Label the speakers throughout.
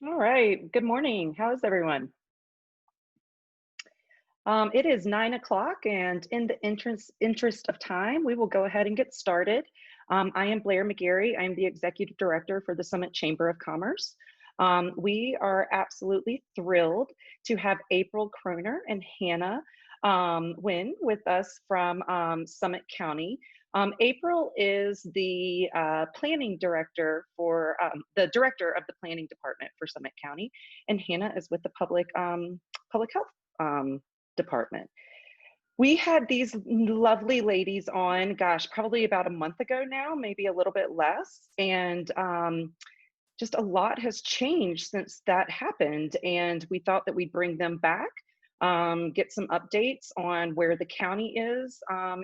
Speaker 1: All right. Good morning. How is everyone? It is 9 o'clock, and in the interest of time, we will go ahead and get started. I am Blair McGarry. I'm the Executive Director for the Summit Chamber of Commerce. We are absolutely thrilled to have April Kroner and Hannah Wynd with us from Summit County. April is the planning director for the director of the planning department for Summit County, and Hannah is with the public health department. We had these lovely ladies on, gosh, probably about a month ago now, maybe a little bit less. And just a lot has changed since that happened. And we thought that we'd bring them back, get some updates on where the county is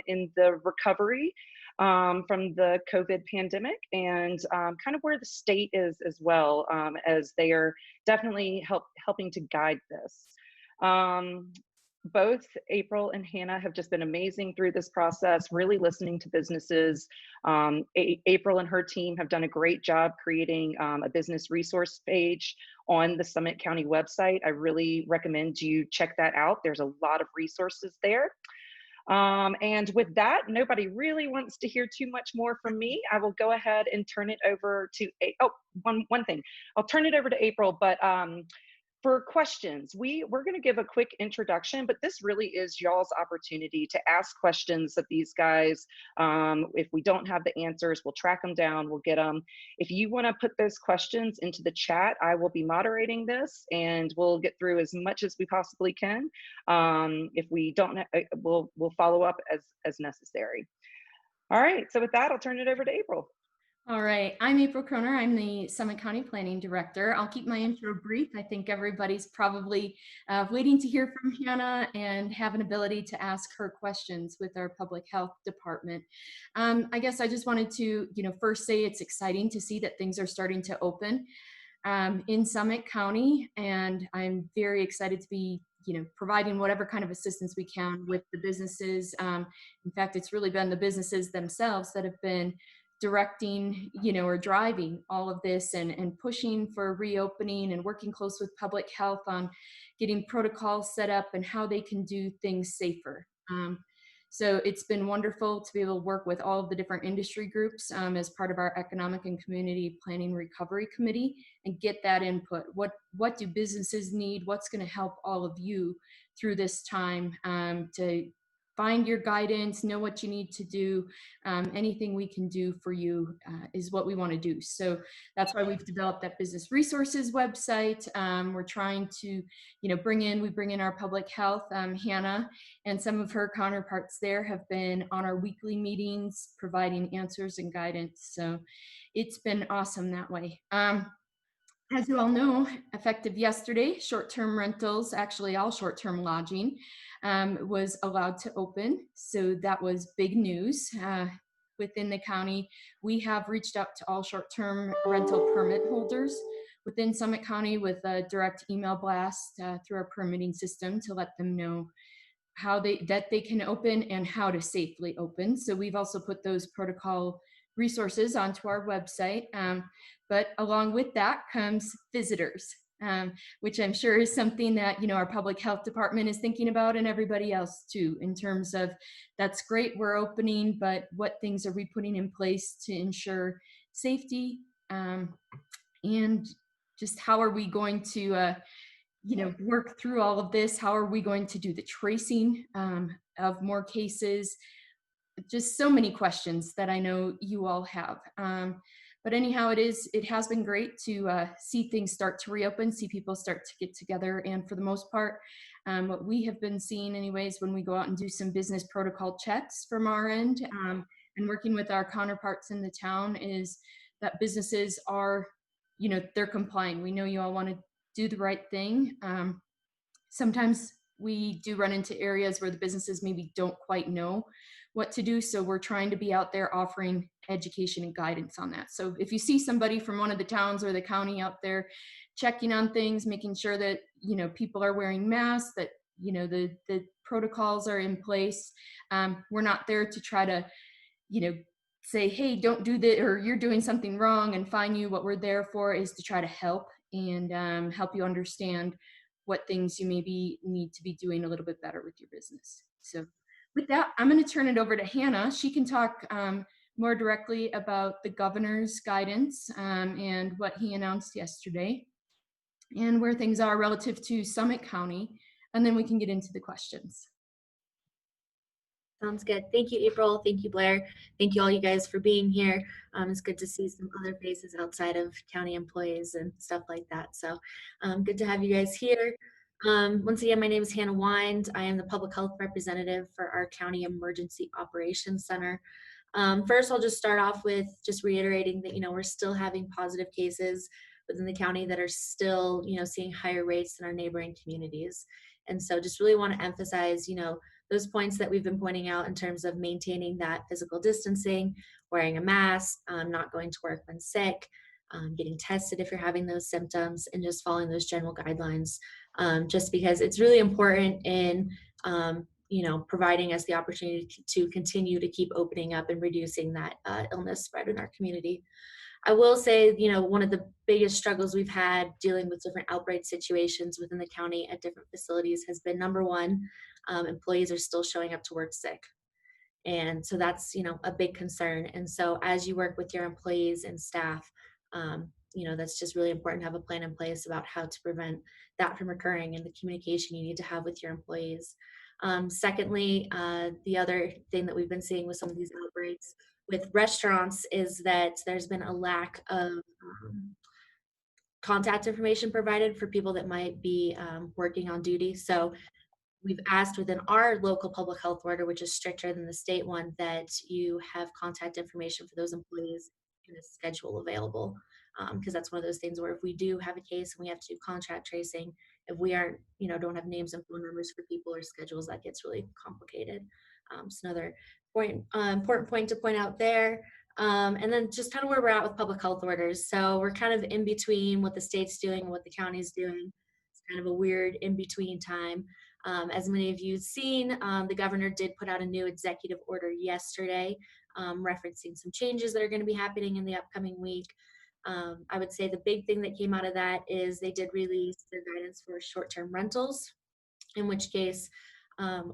Speaker 1: in the recovery from the COVID pandemic, and kind of where the state is as well, as they are definitely helping to guide this. Both April and Hannah have just been amazing through this process, really listening to businesses. April and her team have done a great job creating a business resource page on the Summit County website. I really recommend you check that out. There's a lot of resources there. And with that, nobody really wants to hear too much more from me. I will go ahead and turn it over to, one thing. I'll turn it over to April, but for questions, we're going to give a quick introduction, but this really is y'all's opportunity to ask questions of these guys. If we don't have the answers, we'll track them down, we'll get them. If you want to put those questions into the chat, I will be moderating this, and we'll get through as much as we possibly can. If we don't, we'll follow up as necessary. All right, so with that, I'll turn it over to April.
Speaker 2: All right, I'm April Kroner. I'm the Summit County Planning Director. I'll keep my intro brief. I think everybody's probably waiting to hear from Hannah and have an ability to ask her questions with our public health department. I guess I just wanted to, first say it's exciting to see that things are starting to open in Summit County, and I'm very excited to be providing whatever kind of assistance we can with the businesses. In fact, it's really been the businesses themselves that have been directing, or driving all of this and pushing for reopening and working close with public health on getting protocols set up and how they can do things safer. So it's been wonderful to be able to work with all of the different industry groups as part of our Economic and Community Planning Recovery Committee and get that input. What do businesses need? What's going to help all of you through this time to find your guidance, know what you need to do. Anything we can do for you is what we want to do. So that's why we've developed that business resources website. We're trying to, bring in our public health. Hannah and some of her counterparts there have been on our weekly meetings, providing answers and guidance. So it's been awesome that way. As you all know, effective yesterday, short-term rentals, actually all short-term lodging, was allowed to open. So that was big news within the county. We have reached out to all short-term rental permit holders within Summit County with a direct email blast through our permitting system to let them know that they can open and how to safely open. So we've also put those protocol resources onto our website. But along with that comes visitors, which I'm sure is something that our public health department is thinking about, and everybody else too, in terms of that's great, we're opening, but what things are we putting in place to ensure safety, and just how are we going to work through all of this? How are we going to do the tracing of more cases? Just so many questions that I know you all have. But anyhow, it has been great to see things start to reopen, see people start to get together. And for the most part, what we have been seeing anyways, when we go out and do some business protocol checks from our end, and working with our counterparts in the town, is that businesses are, they're complying. We know you all want to do the right thing. Sometimes we do run into areas where the businesses maybe don't quite know what to do. So we're trying to be out there offering education and guidance on that. So if you see somebody from one of the towns or the county out there checking on things, making sure that, people are wearing masks, that, the protocols are in place. We're not there to try to, say, hey, don't do that, or you're doing something wrong, and fine you. What we're there for is to try to help and help you understand what things you maybe need to be doing a little bit better with your business. So with that, I'm going to turn it over to Hannah. She can talk more directly about the governor's guidance and what he announced yesterday and where things are relative to Summit County. And then we can get into the questions.
Speaker 3: Sounds good. Thank you, April. Thank you, Blair. Thank you all you guys for being here. It's good to see some other faces outside of county employees and stuff like that. So good to have you guys here. Once again, my name is Hannah Wynd. I am the public health representative for our County Emergency Operations Center. First, I'll just start off with just reiterating that, we're still having positive cases within the county that are still, seeing higher rates than our neighboring communities. And so just really want to emphasize, those points that we've been pointing out in terms of maintaining that physical distancing, wearing a mask, not going to work when sick, getting tested if you're having those symptoms, and just following those general guidelines, just because it's really important in providing us the opportunity to continue to keep opening up and reducing that illness spread in our community. I will say, one of the biggest struggles we've had dealing with different outbreak situations within the county at different facilities has been, number one, employees are still showing up to work sick. And so that's, a big concern. And so as you work with your employees and staff, that's just really important to have a plan in place about how to prevent that from occurring and the communication you need to have with your employees. Secondly, the other thing that we've been seeing with some of these outbreaks with restaurants is that there's been a lack of contact information provided for people that might be working on duty. So we've asked within our local public health order, which is stricter than the state one, that you have contact information for those employees and a schedule available. Because that's one of those things where if we do have a case and we have to do contact tracing, if we aren't, don't have names and phone numbers for people or schedules, that gets really complicated. So another important point to point out there. And then just kind of where we're at with public health orders. So we're kind of in between what the state's doing and what the county's doing. It's kind of a weird in-between time. As many of you have seen, the governor did put out a new executive order yesterday, referencing some changes that are going to be happening in the upcoming week. I would say the big thing that came out of that is they did release their guidance for short-term rentals, in which case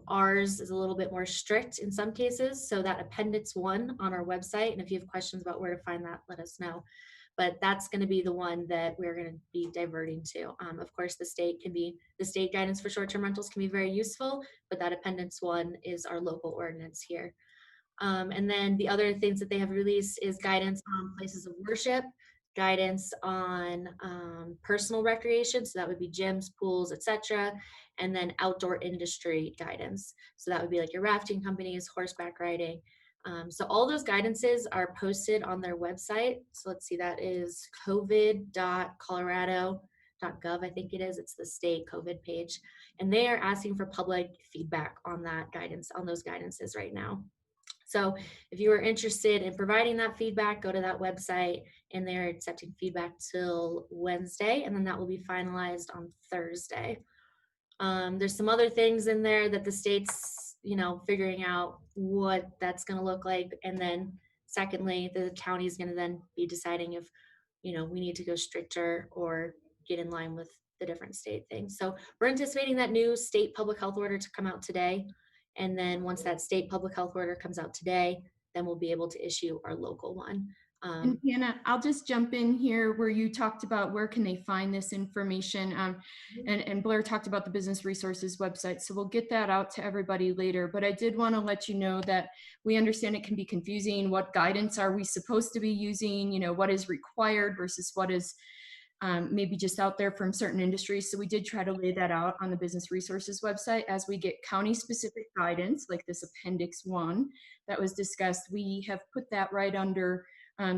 Speaker 3: ours is a little bit more strict in some cases. So that Appendix 1 on our website, and if you have questions about where to find that, let us know. But that's going to be the one that we're going to be diverting to. Of course, the state guidance for short-term rentals can be very useful, but that Appendix 1 is our local ordinance here. And then the other things that they have released is guidance on places of worship, guidance on personal recreation, so that would be gyms, pools, etc., and then outdoor industry guidance. So that would be like your rafting companies, horseback riding. So all those guidances are posted on their website. So let's see, that is covid.colorado.gov, I think it is. It's the state COVID page. And they are asking for public feedback on that guidance, on those guidances right now. So if you are interested in providing that feedback, go to that website, and they're accepting feedback till Wednesday, and then that will be finalized on Thursday. There's some other things in there that the state's, figuring out what that's going to look like. And then secondly, the county is going to then be deciding if, we need to go stricter or get in line with the different state things. So we're anticipating that new state public health order to come out today. And then once that state public health order comes out today, then we'll be able to issue our local one.
Speaker 2: And Hannah, I'll just jump in here where you talked about where can they find this information. And Blair talked about the business resources website. So we'll get that out to everybody later. But I did want to let you know that we understand it can be confusing. What guidance are we supposed to be using? What is required versus what is maybe just out there from certain industries. So we did try to lay that out on the business resources website. As we get county specific guidance, like this Appendix 1 that was discussed, we have put that right under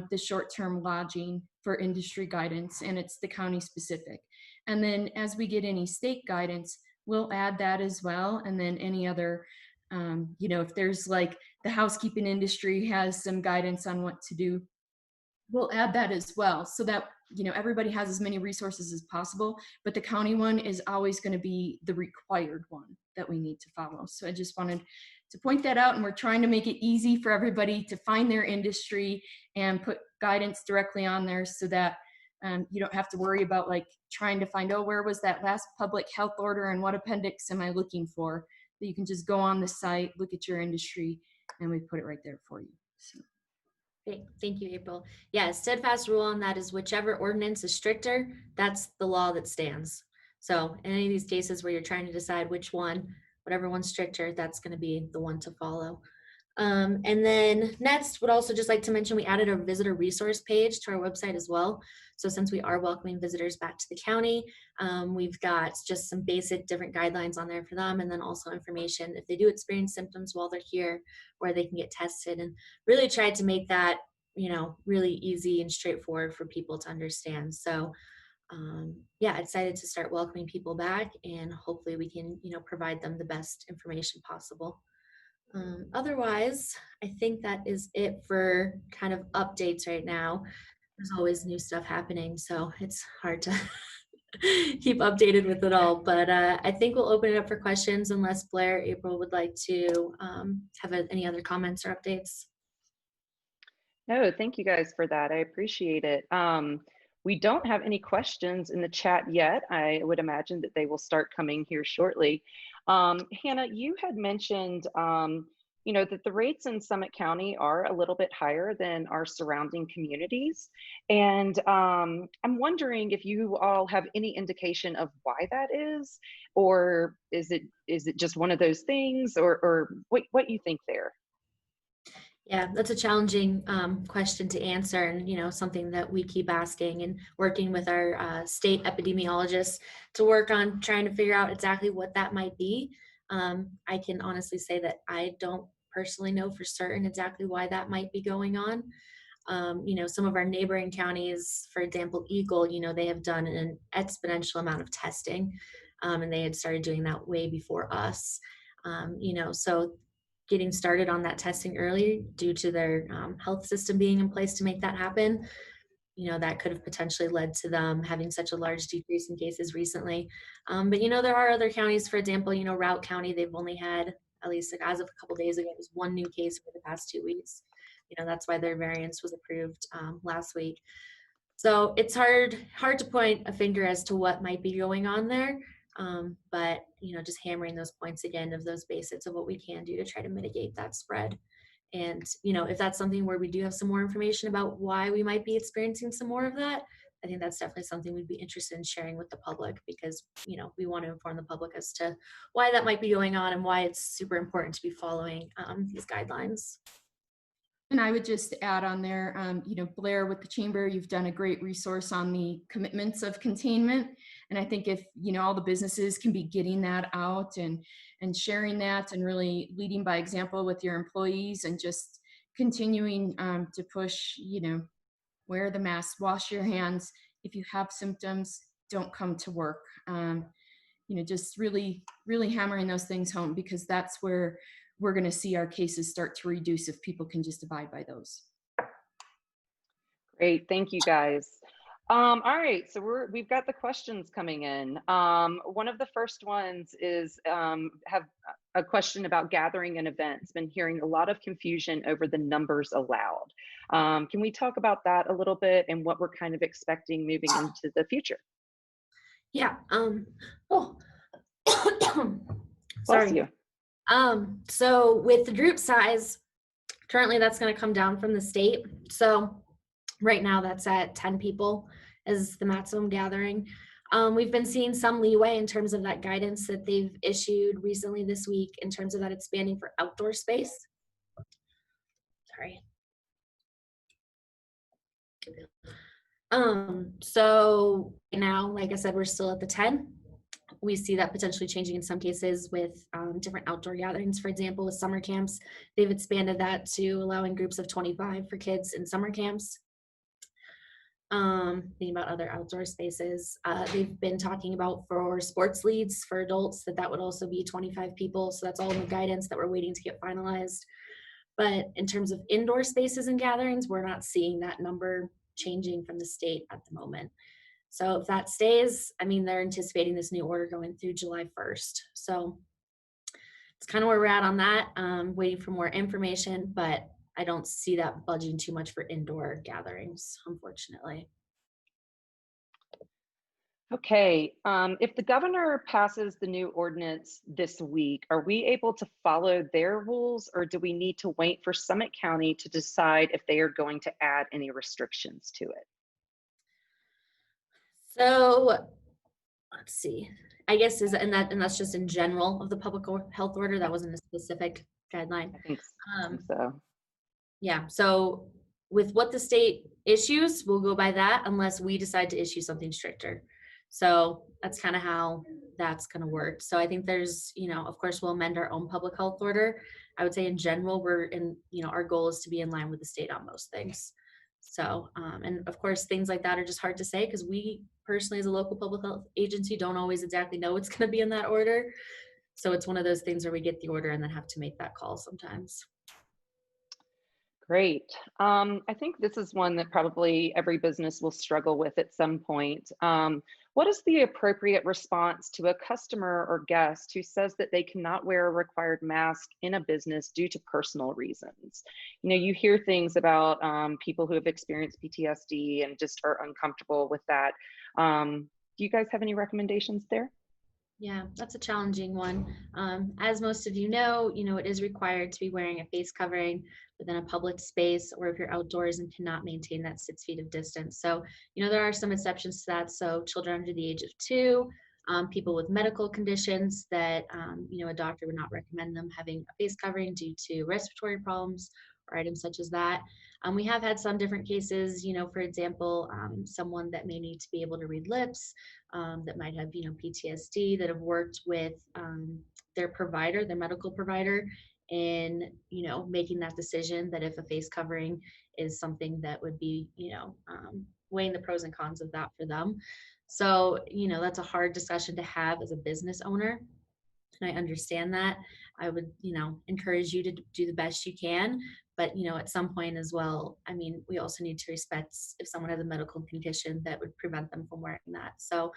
Speaker 2: the short-term lodging for industry guidance, and it's the county specific. And then as we get any state guidance, we'll add that as well. And then any other, if there's like the housekeeping industry has some guidance on what to do, we'll add that as well, so that everybody has as many resources as possible. But the county one is always going to be the required one that we need to follow. So I just wanted to point that out, and we're trying to make it easy for everybody to find their industry and put guidance directly on there so that you don't have to worry about like trying to find, oh, where was that last public health order and what appendix am I looking for? So you can just go on the site, look at your industry, and we put it right there for you. So.
Speaker 3: Great. Thank you, April. Yeah, steadfast rule on that is whichever ordinance is stricter, that's the law that stands. So in any of these cases where you're trying to decide which one, whatever one's stricter, that's going to be the one to follow. And then next, would also just like to mention, we added a visitor resource page to our website as well. So since we are welcoming visitors back to the county, we've got just some basic different guidelines on there for them, and then also information if they do experience symptoms while they're here, where they can get tested, and really tried to make that, you know, really easy and straightforward for people to understand. So yeah, excited to start welcoming people back, and hopefully we can, you know, provide them the best information possible. Otherwise, I think that is it for kind of updates right now. There's always new stuff happening, so it's hard to keep updated with it all. But I think we'll open it up for questions unless Blair, April would like to have any other comments or updates.
Speaker 1: No, thank you guys for that. I appreciate it. We don't have any questions in the chat yet. I would imagine that they will start coming here shortly. Hannah, you had mentioned, you know, that the rates in Summit County are a little bit higher than our surrounding communities. And I'm wondering if you all have any indication of why that is, or is it just one of those things, or what you think there?
Speaker 3: Yeah, that's a challenging question to answer, and, you know, something that we keep asking and working with our state epidemiologists to work on trying to figure out exactly what that might be. I can honestly say that I don't personally know for certain exactly why that might be going on. You know, some of our neighboring counties, for example, Eagle, you know, they have done an exponential amount of testing, and they had started doing that way before us. You know, so getting started on that testing early due to their health system being in place to make that happen, you know, that could have potentially led to them having such a large decrease in cases recently. But, you know, there are other counties, for example, you know, Routt County, they've only had, at least like as of a couple of days ago, it was one new case for the past 2 weeks. You know, that's why their variance was approved last week. So it's hard to point a finger as to what might be going on there. But, you know, just hammering those points again of those basics of what we can do to try to mitigate that spread. And, you know, if that's something where we do have some more information about why we might be experiencing some more of that, I think that's definitely something we'd be interested in sharing with the public, because, you know, we want to inform the public as to why that might be going on and why it's super important to be following these guidelines.
Speaker 2: And I would just add on there, you know, Blair, with the chamber, you've done a great resource on the commitments of containment. And I think if, you know, all the businesses can be getting that out and sharing that and really leading by example with your employees, and just continuing to push, you know, wear the mask, wash your hands. If you have symptoms, don't come to work. You know, just really, really hammering those things home, because that's where we're going to see our cases start to reduce if people can just abide by those.
Speaker 1: Great, thank you guys. All right, so we've got the questions coming in. One of the first ones is have a question about gathering and events. Been hearing a lot of confusion over the numbers allowed. Can we talk about that a little bit and what we're kind of expecting moving into the future?
Speaker 3: Yeah. Oh,
Speaker 1: Bless
Speaker 3: sorry.
Speaker 1: you.
Speaker 3: So with the group size, currently that's going to come down from the state. So right now that's at 10 people as the maximum gathering. We've been seeing some leeway in terms of that guidance that they've issued recently this week in terms of that expanding for outdoor space. Sorry. So now, like I said, we're still at the 10. We see that potentially changing in some cases with different outdoor gatherings. For example, with summer camps, they've expanded that to allowing groups of 25 for kids in summer camps. Thinking about other outdoor spaces, they've been talking about for sports leagues for adults that would also be 25 people. So that's all in the guidance that we're waiting to get finalized. But in terms of indoor spaces and gatherings, we're not seeing that number changing from the state at the moment. So if that stays, I mean, they're anticipating this new order going through July 1st. So it's kind of where we're at on that. Waiting for more information, but I don't see that budging too much for indoor gatherings, unfortunately.
Speaker 1: Okay, if the governor passes the new ordinance this week, are we able to follow their rules, or do we need to wait for Summit County to decide if they are going to add any restrictions to it?
Speaker 3: So let's see. I guess and that's just in general of the public health order. That wasn't a specific guideline.
Speaker 1: I think so.
Speaker 3: Yeah. So with what the state issues, we'll go by that unless we decide to issue something stricter. So that's kind of how that's going to work. So I think there's, of course, we'll amend our own public health order. I would say in general, our goal is to be in line with the state on most things. So, and of course, things like that are just hard to say because we personally, as a local public health agency, don't always exactly know what's going to be in that order. So it's one of those things where we get the order and then have to make that call sometimes.
Speaker 1: Great. I think this is one that probably every business will struggle with at some point. What is the appropriate response to a customer or guest who says that they cannot wear a required mask in a business due to personal reasons? You hear things about people who have experienced PTSD and just are uncomfortable with that. Do you guys have any recommendations there?
Speaker 3: Yeah, that's a challenging one. As most of you know, it is required to be wearing a face covering within a public space or if you're outdoors and cannot maintain that 6 feet of distance. So, there are some exceptions to that. So children under the age of 2, people with medical conditions that, a doctor would not recommend them having a face covering due to respiratory problems or items such as that. We have had some different cases, for example, someone that may need to be able to read lips, that might have, PTSD, that have worked with their provider, their medical provider, in, making that decision that if a face covering is something that would be, weighing the pros and cons of that for them. So, that's a hard discussion to have as a business owner. And I understand that. I would, encourage you to do the best you can. But, at some point as well, I mean, we also need to respect if someone has a medical condition that would prevent them from wearing that. So,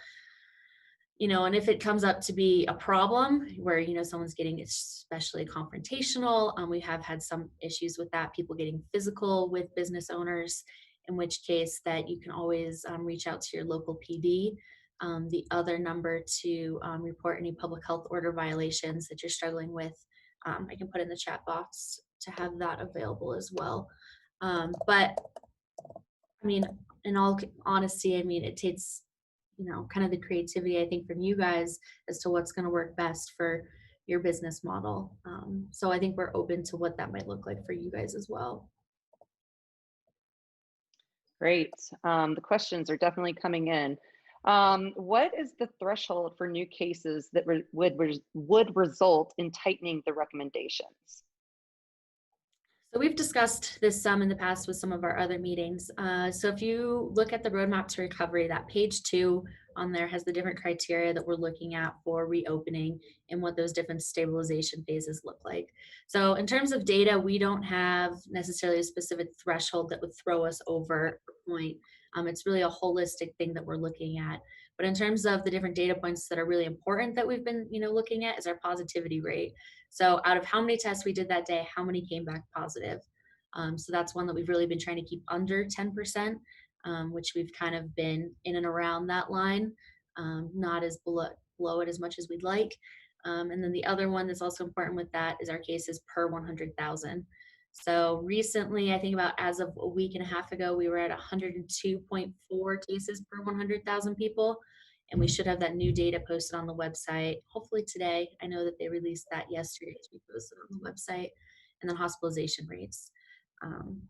Speaker 3: and if it comes up to be a problem where, someone's getting especially confrontational, we have had some issues with that, people getting physical with business owners, in which case that you can always reach out to your local PD. The other number to report any public health order violations that you're struggling with, I can put in the chat box to have that available as well. But I mean, in all honesty, I mean, it takes, kind of the creativity, I think, from you guys as to what's going to work best for your business model. So I think we're open to what that might look like for you guys as well.
Speaker 1: Great. The questions are definitely coming in. What is the threshold for new cases that would result in tightening the recommendations?
Speaker 3: So we've discussed this some in the past with some of our other meetings. So if you look at the roadmap to recovery, that page 2 on there has the different criteria that we're looking at for reopening and what those different stabilization phases look like. So in terms of data, we don't have necessarily a specific threshold that would throw us over a point. It's really a holistic thing that we're looking at. But in terms of the different data points that are really important that we've been, looking at is our positivity rate. So out of how many tests we did that day, how many came back positive? So that's one that we've really been trying to keep under 10%, which we've kind of been in and around that line, not as below it as much as we'd like. And then the other one that's also important with that is our cases per 100,000. So recently, I think about as of a week and a half ago, we were at 102.4 cases per 100,000 people. And we should have that new data posted on the website, hopefully today. I know that they released that yesterday to be posted on the website, and then hospitalization rates.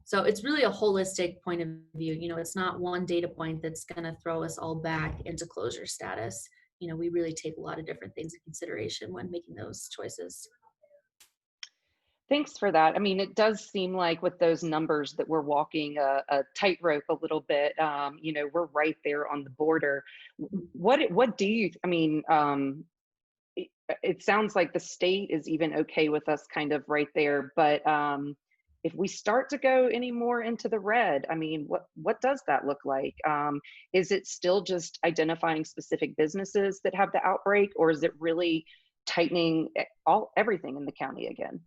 Speaker 3: So it's really a holistic point of view. It's not one data point that's going to throw us all back into closure status. We really take a lot of different things into consideration when making those choices.
Speaker 1: Thanks for that. I mean, it does seem like with those numbers that we're walking a tightrope a little bit. We're right there on the border. What do you, I mean, it sounds like the state is even okay with us kind of right there, but if we start to go any more into the red, I mean, what does that look like? Is it still just identifying specific businesses that have the outbreak, or is it really tightening everything in the county again.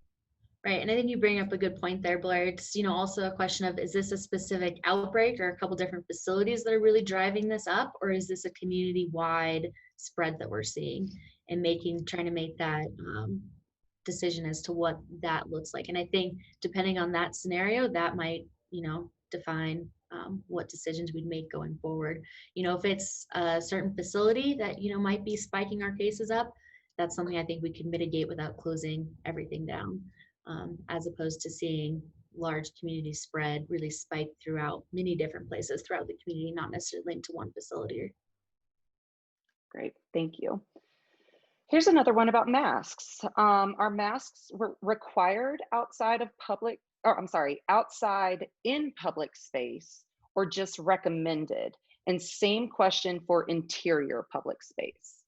Speaker 3: Right, and I think you bring up a good point there, Blair. It's, you know, also a question of, is this a specific outbreak or a couple different facilities that are really driving this up, or is this a community-wide spread that we're seeing, and trying to make that decision as to what that looks like. And I think depending on that scenario, that might, you know, define what decisions we'd make going forward. You know, if it's a certain facility that, you know, might be spiking our cases up, that's something I think we can mitigate without closing everything down. As opposed to seeing large community spread really spike throughout many different places throughout the community, not necessarily linked to one facility.
Speaker 1: Great, thank you. Here's another one about masks. Are masks required outside in public space, or just recommended? And same question for interior public space.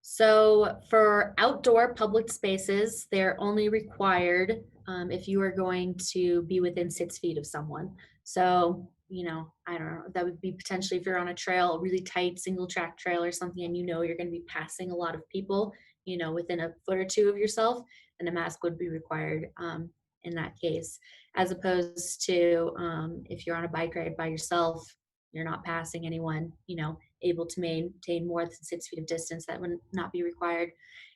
Speaker 3: So for outdoor public spaces, they're only required if you are going to be within 6 feet of someone. So, you know, I don't know, that would be potentially if you're on a trail, a really tight single track trail or something, and you know you're going to be passing a lot of people, you know, within a foot or two of yourself, then a mask would be required in that case. As opposed to if you're on a bike ride by yourself, you're not passing anyone, you know, able to maintain more than 6 feet of distance, that would not be required.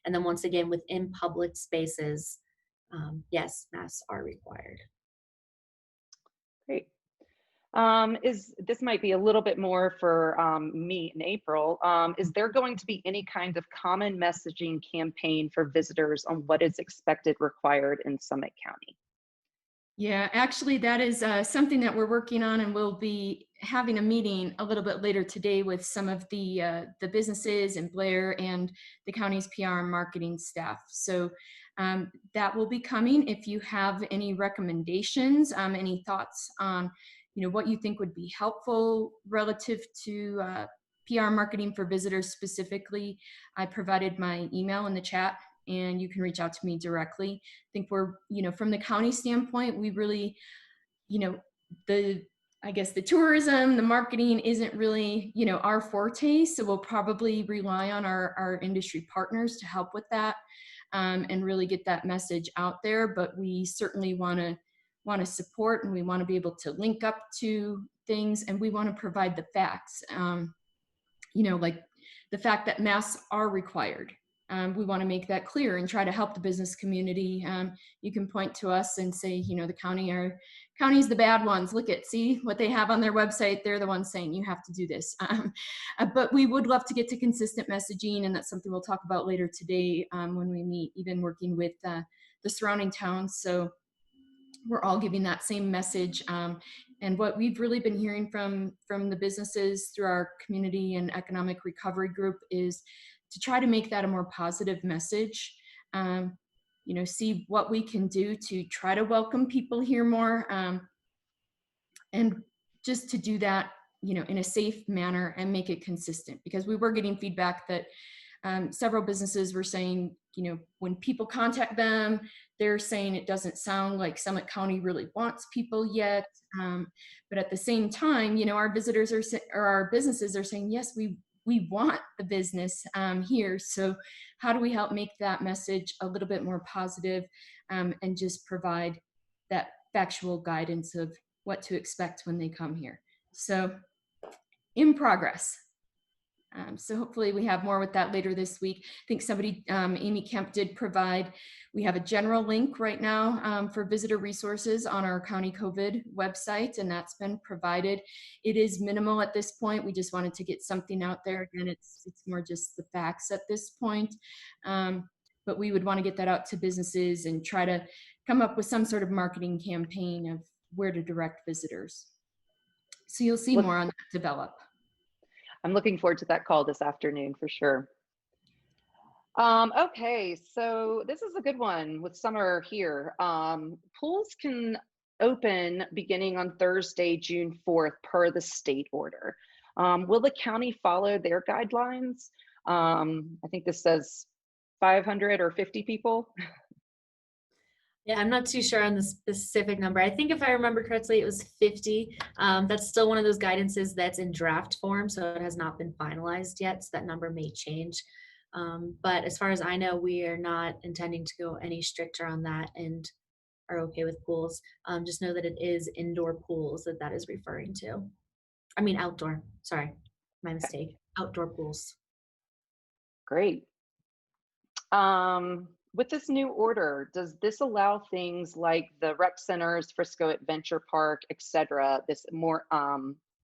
Speaker 3: And then once again, within public spaces, yes, masks are required.
Speaker 1: Great. This might be a little bit more for me and April. Is there going to be any kind of common messaging campaign for visitors on what is expected required in Summit County?
Speaker 2: Yeah, actually, that is something that we're working on, and we'll be having a meeting a little bit later today with some of the businesses in Blair and the county's PR and marketing staff. So that will be coming. If you have any recommendations, any thoughts on, you know, what you think would be helpful relative to PR marketing for visitors specifically, I provided my email in the chat, and you can reach out to me directly. I think we're, you know, from the county standpoint, we really, you know, I guess the tourism, the marketing isn't really, you know, our forte. So we'll probably rely on our industry partners to help with that and really get that message out there. But we certainly want to support, and we want to be able to link up to things, and we want to provide the facts. You know, like the fact that masks are required. We want to make that clear and try to help the business community. You can point to us and say, you know, the county's the bad ones. Look at, see what they have on their website. They're the ones saying you have to do this. But we would love to get to consistent messaging, and that's something we'll talk about later today when we meet, even working with the surrounding towns. So we're all giving that same message. And what we've really been hearing from the businesses through our community and economic recovery group is to try to make that a more positive message. You know, see what we can do to try to welcome people here more, and just to do that, you know, in a safe manner and make it consistent. Because we were getting feedback that several businesses were saying, you know, when people contact them, they're saying it doesn't sound like Summit County really wants people yet. But at the same time, you know, our visitors or our businesses are saying, yes, we want the business here. So how do we help make that message a little bit more positive, and just provide that factual guidance of what to expect when they come here? So in progress. So hopefully we have more with that later this week. I think somebody, Amy Kemp, did provide, we have a general link right now for visitor resources on our county COVID website, and that's been provided. It is minimal at this point. We just wanted to get something out there. Again, it's more just the facts at this point. But we would want to get that out to businesses and try to come up with some sort of marketing campaign of where to direct visitors. So you'll see more on that develop.
Speaker 1: I'm looking forward to that call this afternoon for sure. Okay, so this is a good one with summer here. Pools can open beginning on Thursday, June 4th, per the state order. Will the county follow their guidelines? I think this says 500 or 50 people.
Speaker 3: Yeah, I'm not too sure on the specific number. I think if I remember correctly, it was 50. That's still one of those guidances that's in draft form, so it has not been finalized yet. So that number may change. But as far as I know, we are not intending to go any stricter on that and are okay with pools. Just know that it is indoor pools that that is referring to. I mean outdoor, sorry, my mistake. Outdoor pools.
Speaker 1: Great. With this new order, does this allow things like the rec centers, Frisco Adventure Park, et cetera, this more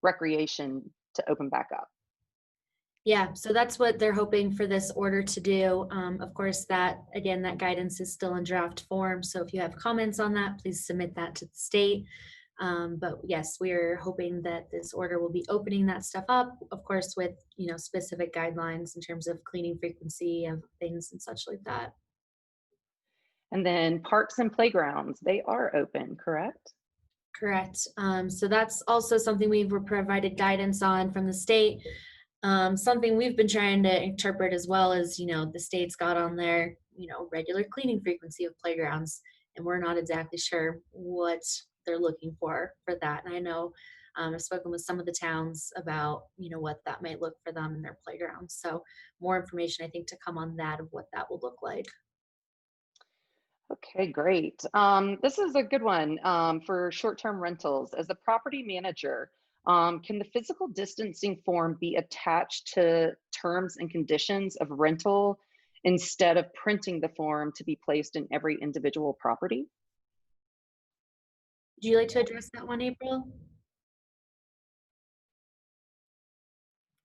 Speaker 1: recreation to open back up?
Speaker 3: Yeah, so that's what they're hoping for this order to do. Of course, that, again, that guidance is still in draft form. So if you have comments on that, please submit that to the state. But yes, we're hoping that this order will be opening that stuff up, of course, with, you know, specific guidelines in terms of cleaning frequency of things and such like that.
Speaker 1: And then parks and playgrounds, they are open, correct?
Speaker 3: Correct. So that's also something we've provided guidance on from the state. Something we've been trying to interpret as well as, you know, the state's got on their, you know, regular cleaning frequency of playgrounds, and we're not exactly sure what they're looking for that. And I know I've spoken with some of the towns about, you know, what that might look for them in their playgrounds. So more information, I think, to come on that of what that will look like.
Speaker 1: Okay, great. This is a good one for short-term rentals. As a property manager, can the physical distancing form be attached to terms and conditions of rental instead of printing the form to be placed in every individual property?
Speaker 3: Would you like to address that one, April?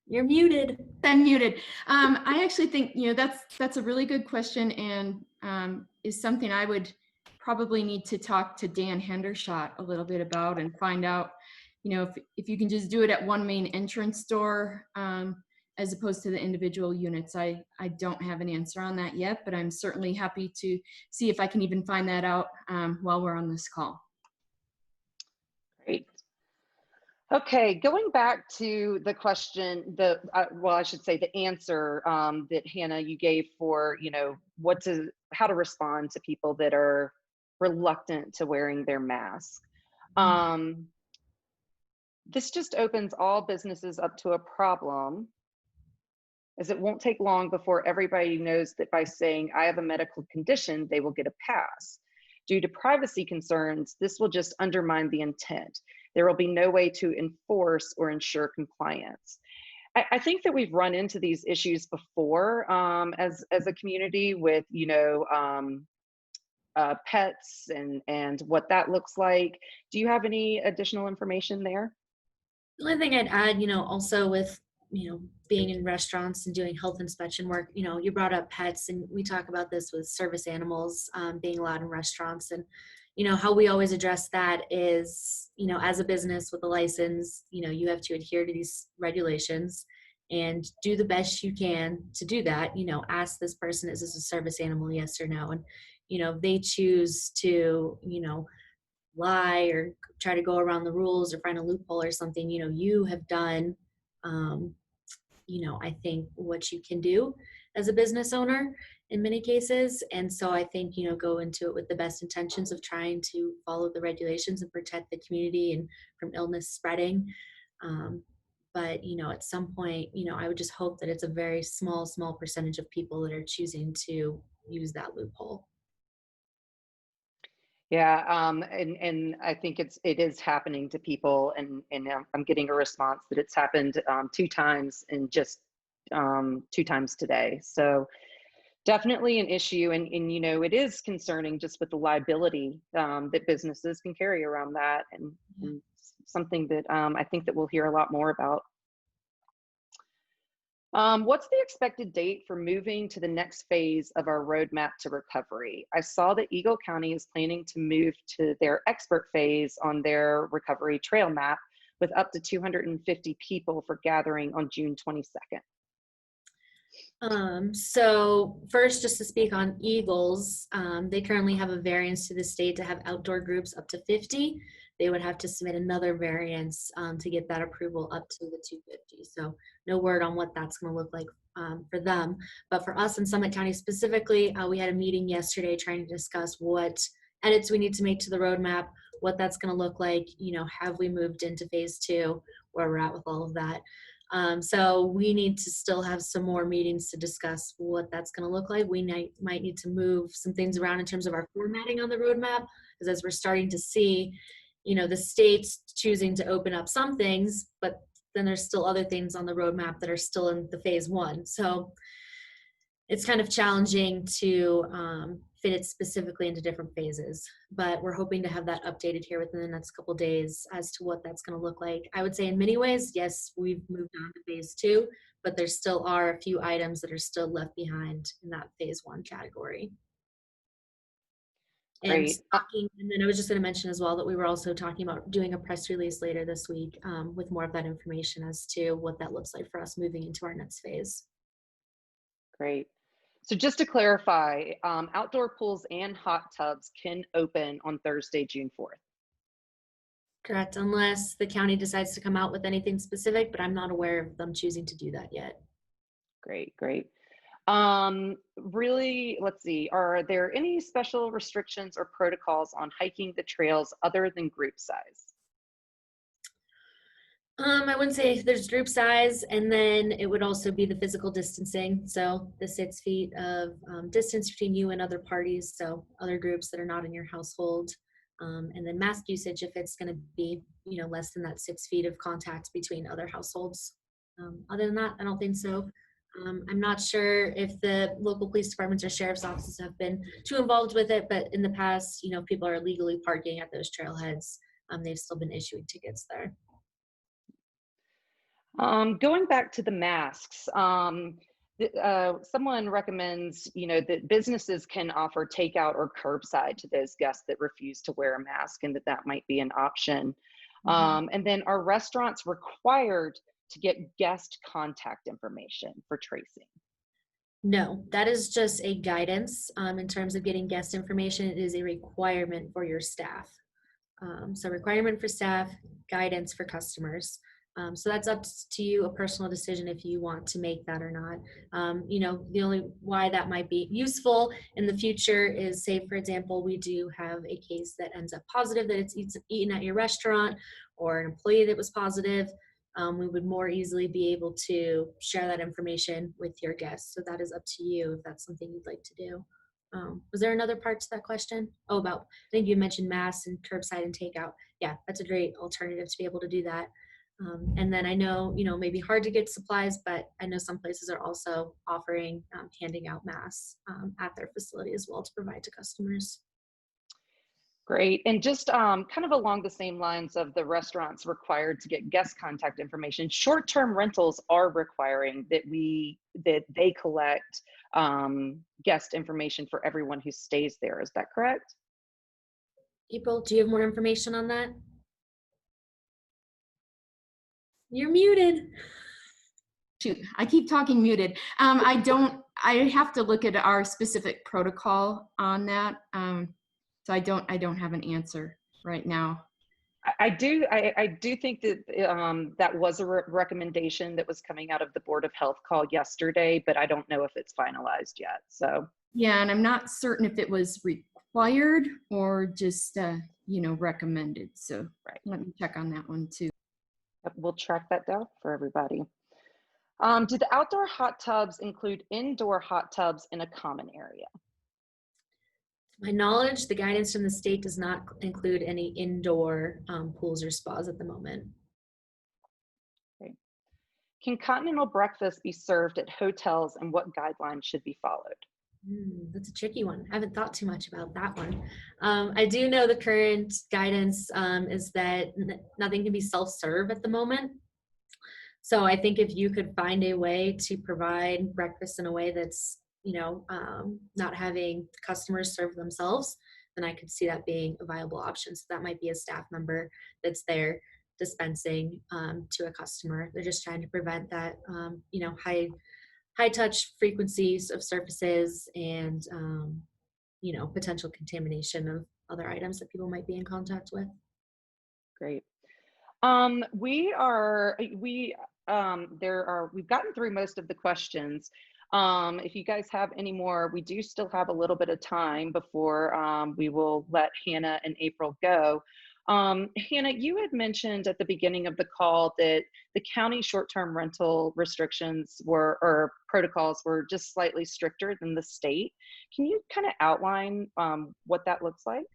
Speaker 3: You're muted.
Speaker 2: I'm muted. I actually think, you know, that's a really good question, and is something I would probably need to talk to Dan Hendershot a little bit about and find out, you know, if you can just do it at one main entrance door as opposed to the individual units. I don't have an answer on that yet, but I'm certainly happy to see if I can even find that out while we're on this call.
Speaker 1: Great. Okay, going back to the question, well, I should say the answer that Hannah, you gave for, you know, how to respond to people that are reluctant to wearing their mask. This just opens all businesses up to a problem, as it won't take long before everybody knows that by saying, I have a medical condition, they will get a pass. Due to privacy concerns, this will just undermine the intent. There will be no way to enforce or ensure compliance. I think that we've run into these issues before as a community with, you know, pets and what that looks like. Do you have any additional information there?
Speaker 3: The only thing I'd add, you know, also with, you know, being in restaurants and doing health inspection work, you know, you brought up pets, and we talk about this with service animals being allowed in restaurants. And, you know, how we always address that is, you know, as a business with a license, you know, you have to adhere to these regulations and do the best you can to do that. You know, ask this person, is this a service animal, yes or no? And, you know, they choose to, you know, lie or try to go around the rules or find a loophole or something. You know, you have done you know, I think what you can do as a business owner in many cases. And so I think, you know, go into it with the best intentions of trying to follow the regulations and protect the community and from illness spreading. But, you know, at some point, you know, I would just hope that it's a very small percentage of people that are choosing to use that loophole.
Speaker 1: Yeah, and I think it is happening to people, and I'm getting a response that it's happened 2 times in just 2 times today. So definitely an issue, and you know, it is concerning just with the liability that businesses can carry around that, and something that I think that we'll hear a lot more about. What's the expected date for moving to the next phase of our roadmap to recovery? I saw that Eagle County is planning to move to their expert phase on their recovery trail map with up to 250 people for gathering on June 22nd.
Speaker 3: So first, just to speak on Eagles, they currently have a variance to the state to have outdoor groups up to 50. They would have to submit another variance to get that approval up to the 250. So no word on what that's going to look like for them. But for us in Summit County specifically, we had a meeting yesterday trying to discuss what edits we need to make to the roadmap, what that's going to look like. You know, have we moved into phase 2, where we're at with all of that. So we need to still have some more meetings to discuss what that's going to look like. We might need to move some things around in terms of our formatting on the roadmap, because as we're starting to see, the state's choosing to open up some things, but then there's still other things on the roadmap that are still in the phase 1. So it's kind of challenging to fit it specifically into different phases, but we're hoping to have that updated here within the next couple of days as to what that's going to look like. I would say in many ways, yes, we've moved on to phase 2, but there still are a few items that are still left behind in that phase 1 category. And then I was just going to mention as well that we were also talking about doing a press release later this week with more of that information as to what that looks like for us moving into our next phase.
Speaker 1: Great. So just to clarify, outdoor pools and hot tubs can open on Thursday, June 4th.
Speaker 3: Correct, unless the county decides to come out with anything specific, but I'm not aware of them choosing to do that yet.
Speaker 1: Great, great. Really, let's see, are there any special restrictions or protocols on hiking the trails other than group size?
Speaker 3: I wouldn't say there's group size, and then it would also be the physical distancing. So the 6 feet of distance between you and other parties, so other groups that are not in your household. And then mask usage if it's going to be, less than that 6 feet of contact between other households. Other than that, I don't think so. I'm not sure if the local police departments or sheriff's offices have been too involved with it, but in the past, people are legally parking at those trailheads. They've still been issuing tickets there.
Speaker 1: Going back to the masks, someone recommends, that businesses can offer takeout or curbside to those guests that refuse to wear a mask, and that might be an option. And then are restaurants required to get guest contact information for tracing?
Speaker 3: No, that is just a guidance in terms of getting guest information. It is a requirement for your staff. So requirement for staff, guidance for customers. So that's up to you, a personal decision if you want to make that or not. The only why that might be useful in the future is, say, for example, we do have a case that ends up positive that it's eaten at your restaurant, or an employee that was positive. We would more easily be able to share that information with your guests. So that is up to you if that's something you'd like to do. Was there another part to that question? I think you mentioned masks and curbside and takeout. Yeah, that's a great alternative to be able to do that. And then I know, maybe hard to get supplies, but I know some places are also offering handing out masks at their facility as well to provide to customers.
Speaker 1: Great. And just kind of along the same lines of the restaurants required to get guest contact information, short-term rentals are requiring that they collect guest information for everyone who stays there. Is that correct?
Speaker 3: April, do you have more information on that? You're muted.
Speaker 2: Shoot, I keep talking muted. I have to look at our specific protocol on that. So I don't have an answer right now.
Speaker 1: I do think that that was a recommendation that was coming out of the Board of Health call yesterday, but I don't know if it's finalized yet. So
Speaker 2: yeah, and I'm not certain if it was required or just recommended. So
Speaker 1: right.
Speaker 2: Let me check on that one too.
Speaker 1: We'll track that down for everybody. Do the outdoor hot tubs include indoor hot tubs in a common area?
Speaker 3: To my knowledge, the guidance from the state does not include any indoor pools or spas at the moment.
Speaker 1: Okay. Can continental breakfast be served at hotels, and what guidelines should be followed?
Speaker 3: That's a tricky one. I haven't thought too much about that one. I do know the current guidance is that nothing can be self-serve at the moment. So I think if you could find a way to provide breakfast in a way that's, not having customers serve themselves, then I could see that being a viable option. So that might be a staff member that's there dispensing to a customer. They're just trying to prevent that, high touch frequencies of surfaces and, potential contamination of other items that people might be in contact with.
Speaker 1: Great. We've gotten through most of the questions. If you guys have any more, we do still have a little bit of time before we will let Hannah and April go. Hannah, you had mentioned at the beginning of the call that the county short-term rental restrictions or protocols were just slightly stricter than the state. Can you kind of outline what that looks like?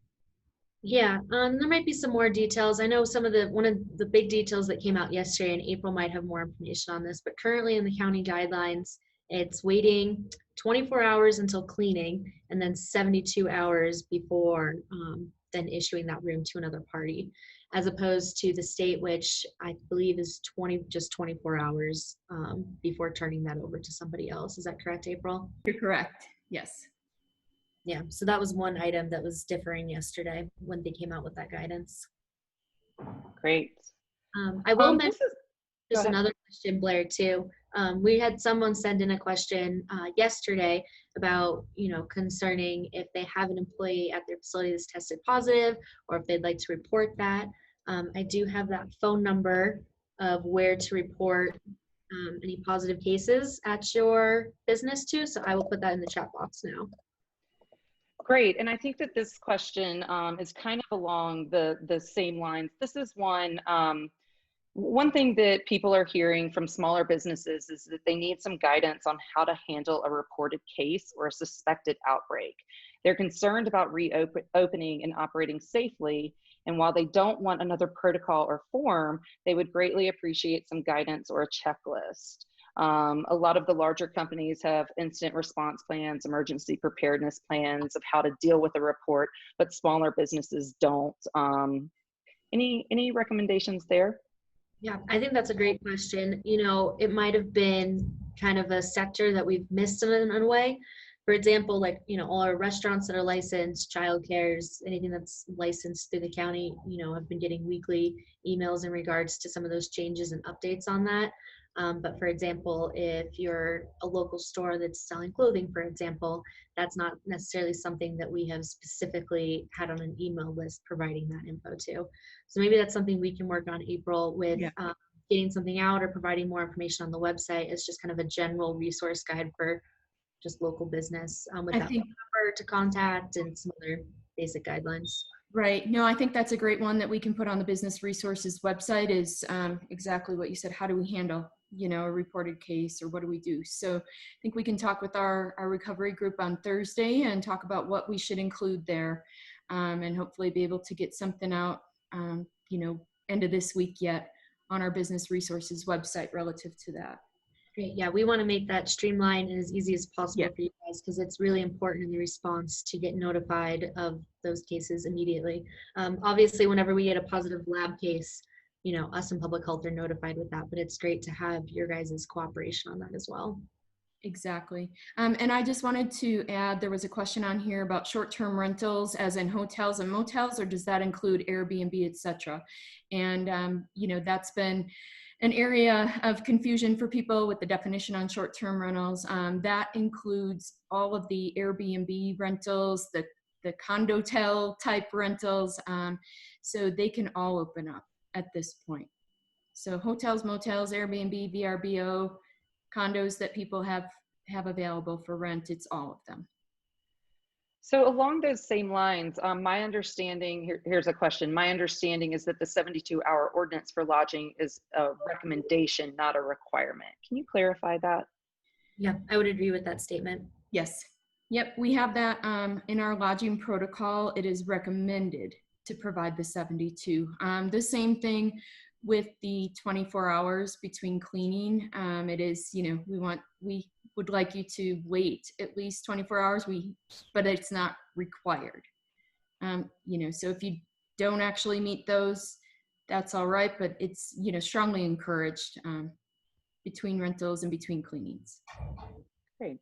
Speaker 3: Yeah, there might be some more details. I know one of the big details that came out yesterday, and April might have more information on this, but currently in the county guidelines, it's waiting 24 hours until cleaning and then 72 hours before then issuing that room to another party, as opposed to the state, which I believe is just 24 hours before turning that over to somebody else. Is that correct, April?
Speaker 2: You're correct. Yes.
Speaker 3: Yeah, so that was one item that was differing yesterday when they came out with that guidance.
Speaker 1: Great.
Speaker 3: I will
Speaker 1: This
Speaker 3: mention
Speaker 1: is, go
Speaker 3: just
Speaker 1: ahead.
Speaker 3: another question, Blair, too. We had someone send in a question yesterday about, concerning if they have an employee at their facility that's tested positive or if they'd like to report that. I do have that phone number of where to report any positive cases at your business too, so I will put that in the chat box now.
Speaker 1: Great, and I think that this question is kind of along the same lines. This is one thing that people are hearing from smaller businesses is that they need some guidance on how to handle a reported case or a suspected outbreak. They're concerned about reopening and operating safely, and while they don't want another protocol or form, they would greatly appreciate some guidance or a checklist. A lot of the larger companies have incident response plans, emergency preparedness plans of how to deal with a report, but smaller businesses don't. Any recommendations there?
Speaker 3: Yeah, I think that's a great question. It might have been kind of a sector that we've missed in a way. For example, like, all our restaurants that are licensed, childcares, anything that's licensed through the county, have been getting weekly emails in regards to some of those changes and updates on that. But for example, if you're a local store that's selling clothing, for example, that's not necessarily something that we have specifically had on an email list providing that info to. So maybe that's something we can work on, April, with getting something out or providing more information on the website. It's just kind of a general resource guide for just local business with that phone number to contact and some other basic guidelines.
Speaker 2: Right. No, I think that's a great one that we can put on the business resources website is exactly what you said. How do we handle, a reported case, or what do we do? So I think we can talk with our recovery group on Thursday and talk about what we should include there, and hopefully be able to get something out, end of this week yet on our business resources website relative to that.
Speaker 3: Great. Yeah, we want to make that streamlined and as easy as possible for you guys, because it's really important in the response to get notified of those cases immediately. Obviously, whenever we get a positive lab case, us in public health are notified with that, but it's great to have your guys' cooperation on that as well.
Speaker 2: Exactly. And I just wanted to add, there was a question on here about short-term rentals as in hotels and motels, or does that include Airbnb, etc.? And, that's been an area of confusion for people with the definition on short-term rentals. That includes all of the Airbnb rentals, the condotel type rentals. So they can all open up at this point. So hotels, motels, Airbnb, VRBO, condos that people have available for rent, it's all of them.
Speaker 1: So along those same lines, my understanding, here's a question. My understanding is that the 72-hour ordinance for lodging is a recommendation, not a requirement. Can you clarify that?
Speaker 3: Yeah, I would agree with that statement.
Speaker 2: Yes. Yep, we have that in our lodging protocol. It is recommended to provide the 72. The same thing with the 24 hours between cleaning. It is, we would like you to wait at least 24 hours, but it's not required. So if you don't actually meet those, that's all right, but it's, strongly encouraged between rentals and between cleanings.
Speaker 1: Great.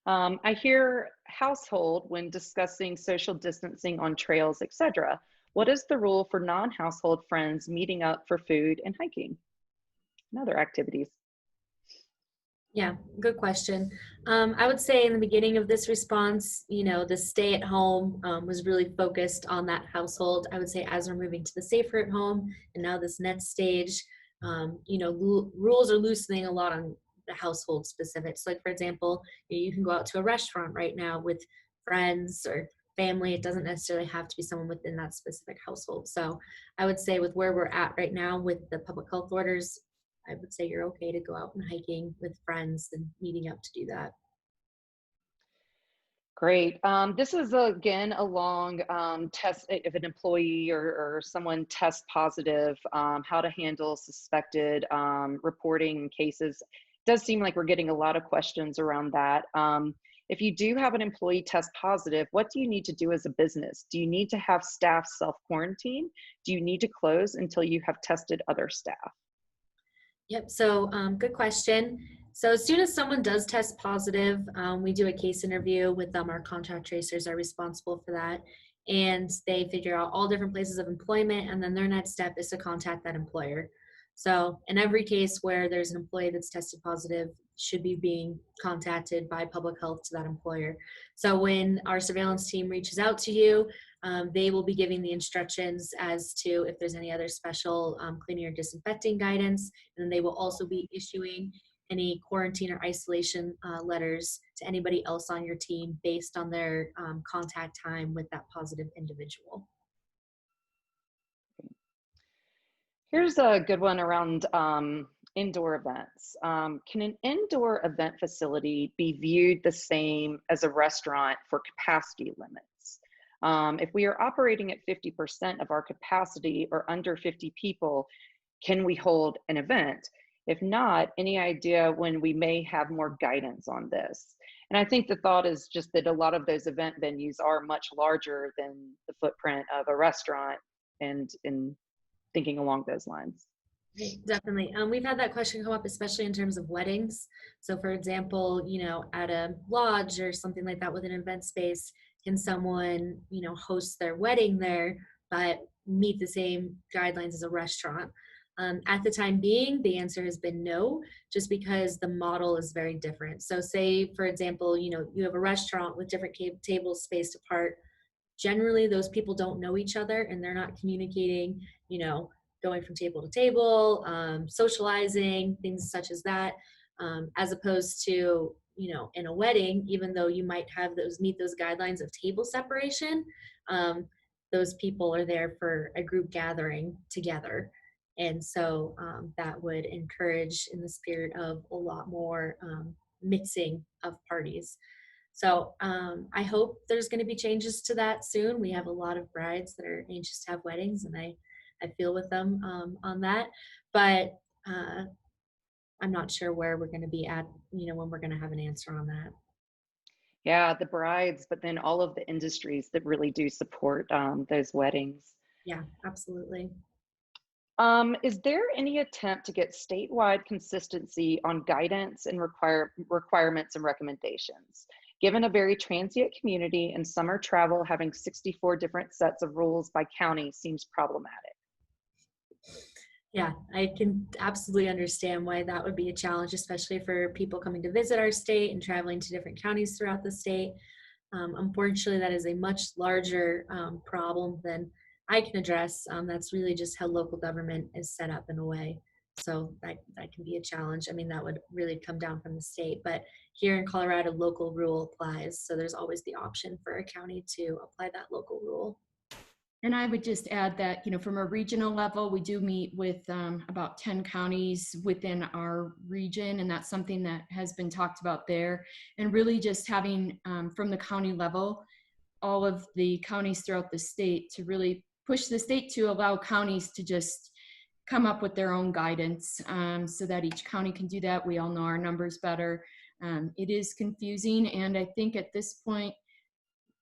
Speaker 1: I hear household when discussing social distancing on trails, etc. What is the rule for non-household friends meeting up for food and hiking and other activities?
Speaker 3: Yeah, good question. I would say in the beginning of this response, the stay at home was really focused on that household. I would say as we're moving to the safer at home and now this next stage, rules are loosening a lot on the household specifics. Like, for example, you can go out to a restaurant right now with friends or family. It doesn't necessarily have to be someone within that specific household. So I would say with where we're at right now with the public health orders, I would say you're okay to go out and hiking with friends and meeting up to do that.
Speaker 1: Great. This is again a long test if an employee or someone tests positive, how to handle suspected reporting cases. It does seem like we're getting a lot of questions around that. If you do have an employee test positive, what do you need to do as a business? Do you need to have staff self-quarantine? Do you need to close until you have tested other staff?
Speaker 3: Yep, so good question. So as soon as someone does test positive, we do a case interview with them. Our contact tracers are responsible for that. And they figure out all different places of employment, and then their next step is to contact that employer. So in every case where there's an employee that's tested positive, should be being contacted by public health to that employer. So when our surveillance team reaches out to you, they will be giving the instructions as to if there's any other special cleaning or disinfecting guidance. And then they will also be issuing any quarantine or isolation letters to anybody else on your team based on their contact time with that positive individual.
Speaker 1: Here's a good one around indoor events. Can an indoor event facility be viewed the same as a restaurant for capacity limits? If we are operating at 50% of our capacity or under 50 people, can we hold an event? If not, any idea when we may have more guidance on this? And I think the thought is just that a lot of those event venues are much larger than the footprint of a restaurant, and in thinking along those lines.
Speaker 3: Definitely. We've had that question come up, especially in terms of weddings. So for example, at a lodge or something like that with an event space, can someone, host their wedding there, but meet the same guidelines as a restaurant? At the time being, the answer has been no, just because the model is very different. So say, for example, you have a restaurant with different tables spaced apart. Generally, those people don't know each other and they're not communicating, going from table to table, socializing, things such as that, as opposed to, in a wedding, even though you might have meet those guidelines of table separation, those people are there for a group gathering together. And so that would encourage, in the spirit of a lot more mixing of parties. So I hope there's going to be changes to that soon. We have a lot of brides that are anxious to have weddings, and I feel with them on that. But I'm not sure where we're going to be at, when we're going to have an answer on that.
Speaker 1: Yeah, the brides, but then all of the industries that really do support those weddings.
Speaker 3: Yeah, absolutely.
Speaker 1: Is there any attempt to get statewide consistency on guidance and requirements and recommendations? Given a very transient community and summer travel, having 64 different sets of rules by county seems problematic.
Speaker 3: Yeah, I can absolutely understand why that would be a challenge, especially for people coming to visit our state and traveling to different counties throughout the state. Unfortunately, that is a much larger problem than I can address. That's really just how local government is set up in a way. So that can be a challenge. I mean, that would really come down from the state. But here in Colorado, local rule applies. So there's always the option for a county to apply that local rule.
Speaker 2: And I would just add that, from a regional level, we do meet with about 10 counties within our region, and that's something that has been talked about there. And really just having, from the county level, all of the counties throughout the state to really push the state to allow counties to just come up with their own guidance so that each county can do that. We all know our numbers better. It is confusing, and I think at this point,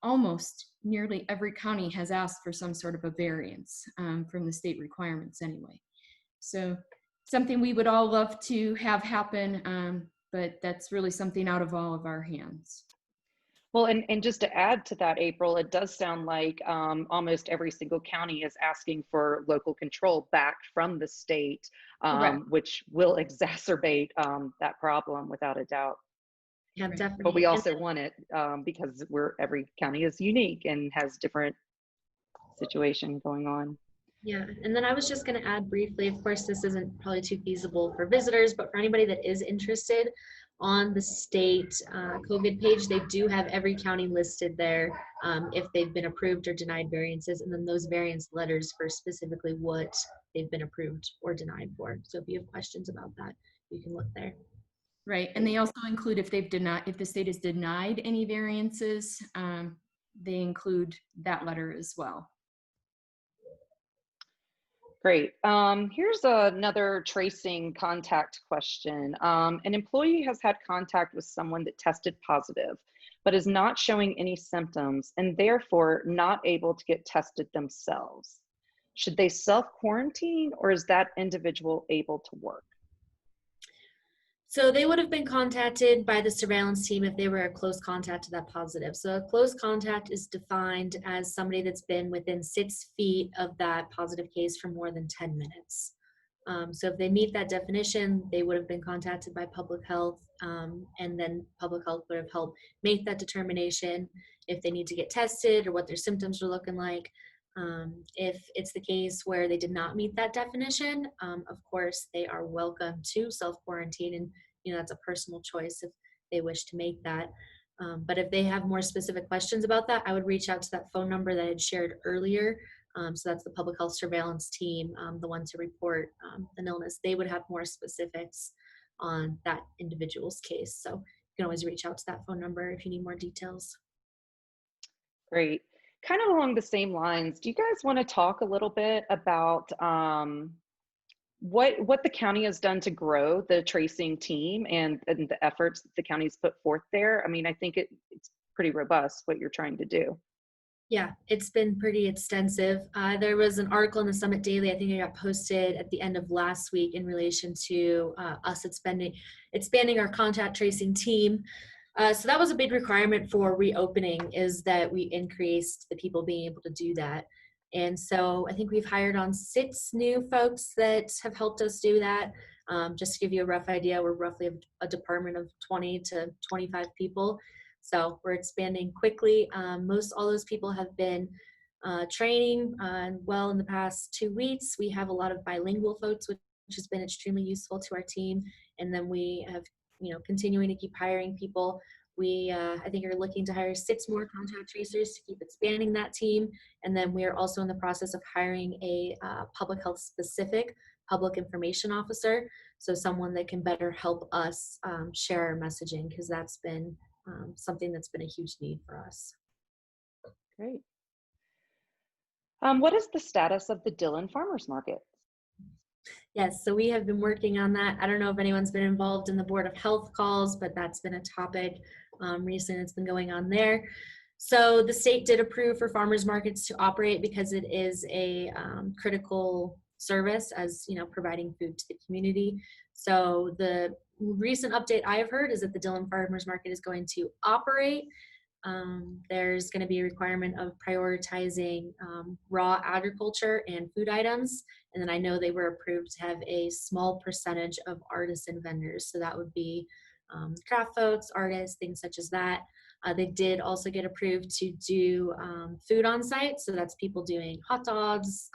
Speaker 2: almost nearly every county has asked for some sort of a variance from the state requirements anyway. So something we would all love to have happen, but that's really something out of all of our hands.
Speaker 1: Well, and just to add to that, April, it does sound like almost every single county is asking for local control back from the state, which will exacerbate that problem without a doubt.
Speaker 3: Yeah, definitely.
Speaker 1: But we also want it because every county is unique and has different situation going on.
Speaker 3: Yeah, and then I was just going to add briefly, of course, this isn't probably too feasible for visitors, but for anybody that is interested, on the state COVID page, they do have every county listed there if they've been approved or denied variances, and then those variance letters for specifically what they've been approved or denied for. So if you have questions about that, you can look there.
Speaker 2: Right, and they also include if the state has denied any variances, they include that letter as well.
Speaker 1: Great. Here's another tracing contact question. An employee has had contact with someone that tested positive, but is not showing any symptoms and therefore not able to get tested themselves. Should they self-quarantine, or is that individual able to work?
Speaker 3: So they would have been contacted by the surveillance team if they were a close contact to that positive. So a close contact is defined as somebody that's been within 6 feet of that positive case for more than 10 minutes. So if they meet that definition, they would have been contacted by public health, and then public health would have helped make that determination if they need to get tested or what their symptoms are looking like. If it's the case where they did not meet that definition, of course, they are welcome to self-quarantine, and that's a personal choice if they wish to make that. But if they have more specific questions about that, I would reach out to that phone number that I had shared earlier. So that's the public health surveillance team, the one to report an illness. They would have more specifics on that individual's case. So you can always reach out to that phone number if you need more details.
Speaker 1: Great. Kind of along the same lines, do you guys want to talk a little bit about what the county has done to grow the tracing team and the efforts that the county's put forth there? I mean, I think it's pretty robust what you're trying to do.
Speaker 3: Yeah, it's been pretty extensive. There was an article in the Summit Daily, I think it got posted at the end of last week in relation to us expanding our contact tracing team. So that was a big requirement for reopening, is that we increased the people being able to do that. And so I think we've hired on 6 new folks that have helped us do that. Just to give you a rough idea, we're roughly a department of 20 to 25 people. So we're expanding quickly. Most all those people have been training well in the past 2 weeks. We have a lot of bilingual folks, which has been extremely useful to our team. And then we have, continuing to keep hiring people. We, I think, are looking to hire 6 more contact tracers to keep expanding that team. And then we are also in the process of hiring a public health specific public information officer. So someone that can better help us share our messaging, because that's been something that's been a huge need for us.
Speaker 1: Great. What is the status of the Dillon Farmers Market?
Speaker 3: Yes, so we have been working on that. I don't know if anyone's been involved in the Board of Health calls, but that's been a topic recently that's been going on there. So the state did approve for farmers markets to operate because it is a critical service, as providing food to the community. So the recent update I have heard is that the Dillon Farmers Market is going to operate. There's going to be a requirement of prioritizing raw agriculture and food items. And then I know they were approved to have a small percentage of artisan vendors. So that would be craft folks, artists, things such as that. They did also get approved to do food on site. So that's people doing hot dogs,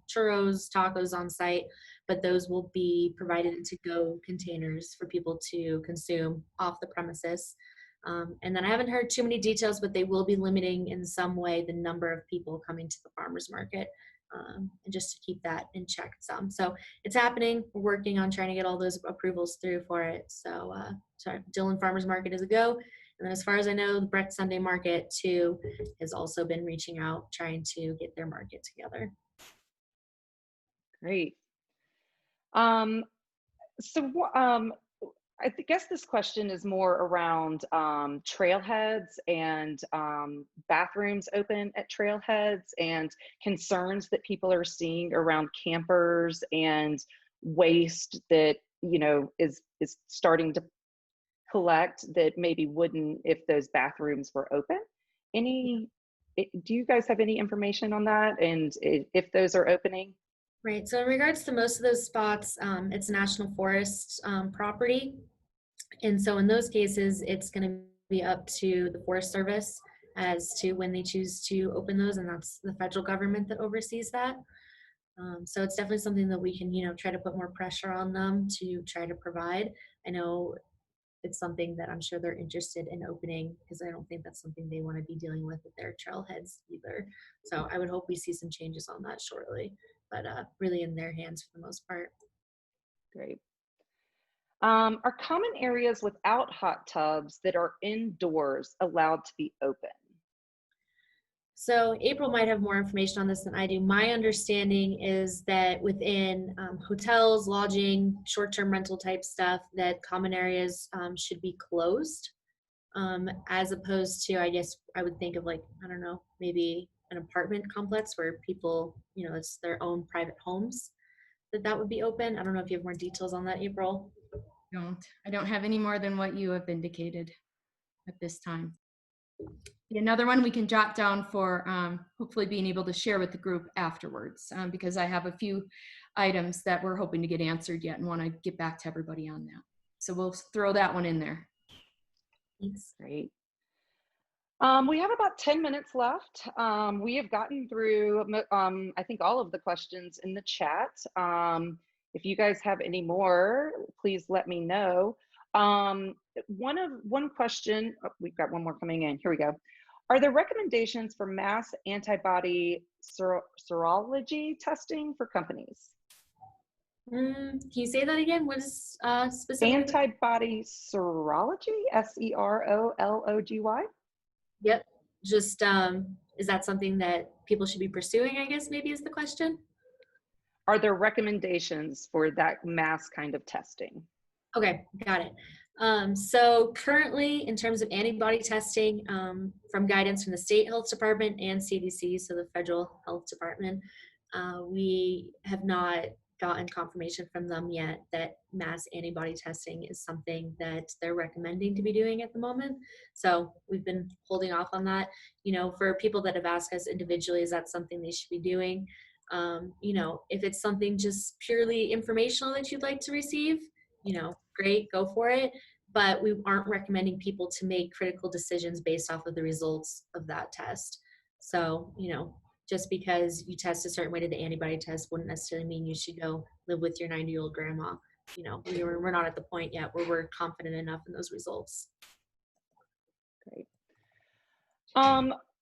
Speaker 3: churros, tacos on site, but those will be provided in to-go containers for people to consume off the premises. And then I haven't heard too many details, but they will be limiting in some way the number of people coming to the farmers market, and just to keep that in check some. So it's happening. We're working on trying to get all those approvals through for it. So Dillon Farmers Market is a go. And then as far as I know, the Brett Sunday Market too has also been reaching out, trying to get their market together.
Speaker 1: Great. I guess this question is more around trailheads and bathrooms open at trailheads and concerns that people are seeing around campers and waste that is starting to collect that maybe wouldn't if those bathrooms were open. Do you guys have any information on that, and if those are opening?
Speaker 3: Right, so in regards to most of those spots, it's National Forest property. And so in those cases, it's going to be up to the Forest Service as to when they choose to open those, and that's the federal government that oversees that. So it's definitely something that we can, try to put more pressure on them to try to provide. I know it's something that I'm sure they're interested in opening, because I don't think that's something they want to be dealing with their trailheads either. So I would hope we see some changes on that shortly, but really in their hands for the most part.
Speaker 1: Great. Are common areas without hot tubs that are indoors allowed to be open?
Speaker 3: So April might have more information on this than I do. My understanding is that within hotels, lodging, short-term rental type stuff, that common areas should be closed, as opposed to, I guess I would think of, like, I don't know, maybe an apartment complex where people, it's their own private homes, that would be open. I don't know if you have more details on that, April.
Speaker 2: I don't have any more than what you have indicated at this time. Another one we can jot down for hopefully being able to share with the group afterwards, because I have a few items that we're hoping to get answered yet and want to get back to everybody on that. So we'll throw that one in there.
Speaker 3: Thanks.
Speaker 1: Great. We have about 10 minutes left. We have gotten through, I think, all of the questions in the chat. If you guys have any more, please let me know. One question, oh, we've got one more coming in. Here we go. Are there recommendations for mass antibody serology testing for companies?
Speaker 3: Can you say that again? What is specifically?
Speaker 1: Antibody serology, SEROLOGY?
Speaker 3: Yep. Just, is that something that people should be pursuing, I guess, maybe is the question?
Speaker 1: Are there recommendations for that mass kind of testing?
Speaker 3: Okay, got it. So currently, in terms of antibody testing, from guidance from the state health department and CDC, so the federal health department, we have not gotten confirmation from them yet that mass antibody testing is something that they're recommending to be doing at the moment. So we've been holding off on that. For people that have asked us individually, is that something they should be doing? If it's something just purely informational that you'd like to receive, great, go for it. But we aren't recommending people to make critical decisions based off of the results of that test. So, just because you test a certain way to the antibody test wouldn't necessarily mean you should go live with your 90-year-old grandma. We're not at the point yet where we're confident enough in those results.
Speaker 1: Great.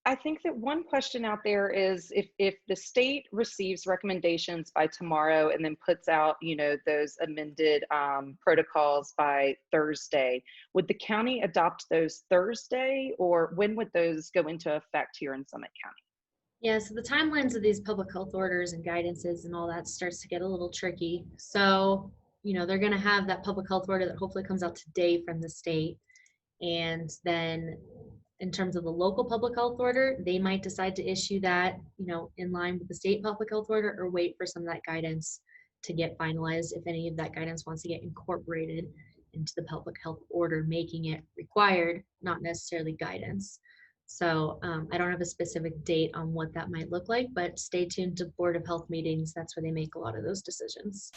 Speaker 1: I think that one question out there is if the state receives recommendations by tomorrow and then puts out, those amended protocols by Thursday, would the county adopt those Thursday, or when would those go into effect here in Summit County?
Speaker 3: Yeah, so the timelines of these public health orders and guidances and all that starts to get a little tricky. So, they're going to have that public health order that hopefully comes out today from the state. And then in terms of the local public health order, they might decide to issue that, in line with the state public health order, or wait for some of that guidance to get finalized, if any of that guidance wants to get incorporated into the public health order, making it required, not necessarily guidance. So I don't have a specific date on what that might look like, but stay tuned to Board of Health meetings. That's where they make a lot of those decisions.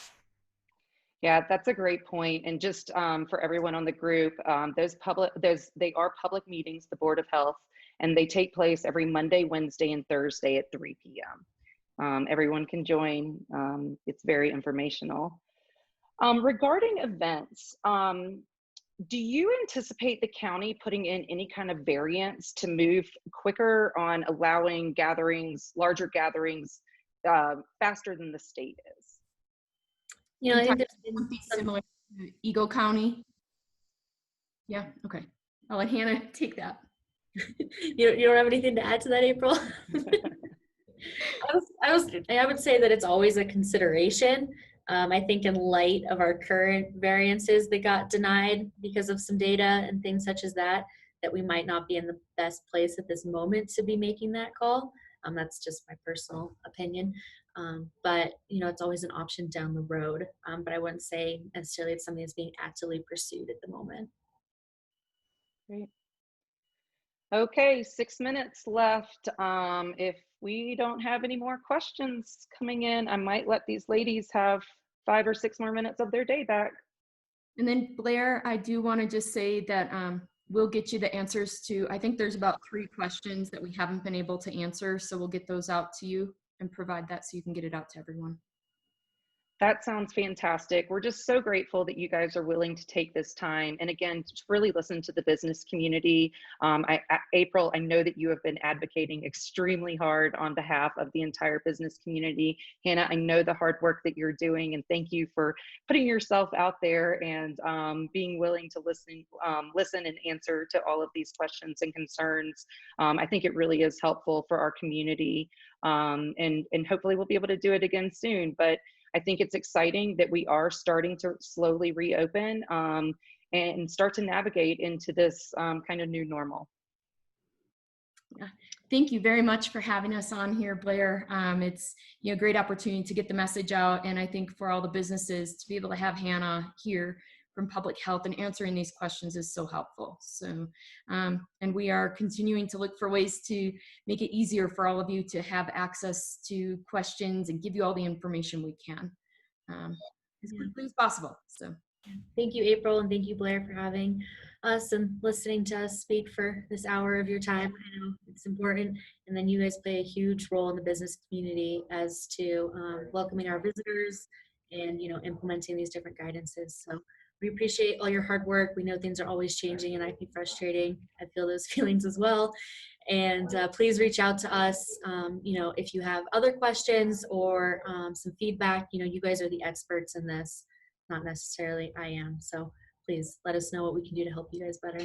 Speaker 1: Yeah, that's a great point. And just for everyone on the group, they are public meetings, the Board of Health, and they take place every Monday, Wednesday, and Thursday at 3 p.m. Everyone can join. It's very informational. Regarding events, do you anticipate the county putting in any kind of variance to move quicker on allowing larger gatherings, faster than the state is?
Speaker 3: I think there's been
Speaker 2: something similar to Eagle County. Yeah, okay. I'll let Hannah take that.
Speaker 3: You don't have anything to add to that, April? I would say that it's always a consideration. I think in light of our current variances that got denied because of some data and things such as that we might not be in the best place at this moment to be making that call. That's just my personal opinion. But it's always an option down the road. But I wouldn't say necessarily it's something that's being actively pursued at the moment.
Speaker 1: Great. Okay, 6 minutes left. If we don't have any more questions coming in, I might let these ladies have 5 or 6 more minutes of their day back.
Speaker 2: And then Blair, I do want to just say that we'll get you the answers to, I think there's about 3 questions that we haven't been able to answer. So we'll get those out to you and provide that so you can get it out to everyone.
Speaker 1: That sounds fantastic. We're just so grateful that you guys are willing to take this time. And again, to really listen to the business community. April, I know that you have been advocating extremely hard on behalf of the entire business community. Hannah, I know the hard work that you're doing, and thank you for putting yourself out there and being willing to listen and answer to all of these questions and concerns. I think it really is helpful for our community, and hopefully we'll be able to do it again soon. But I think it's exciting that we are starting to slowly reopen and start to navigate into this kind of new normal.
Speaker 2: Yeah. Thank you very much for having us on here, Blair. It's a great opportunity to get the message out, and I think for all the businesses to be able to have Hannah here from Public Health and answering these questions is so helpful. So, and we are continuing to look for ways to make it easier for all of you to have access to questions and give you all the information we can as quickly as possible. So,
Speaker 3: thank you, April, and thank you, Blair, for having us and listening to us speak for this hour of your time. I know it's important, and then you guys play a huge role in the business community as to welcoming our visitors and implementing these different guidances. So we appreciate all your hard work. We know things are always changing and it can be frustrating. I feel those feelings as well. And please reach out to us, if you have other questions or some feedback. You guys are the experts in this, not necessarily I am. So please let us know what we can do to help you guys better.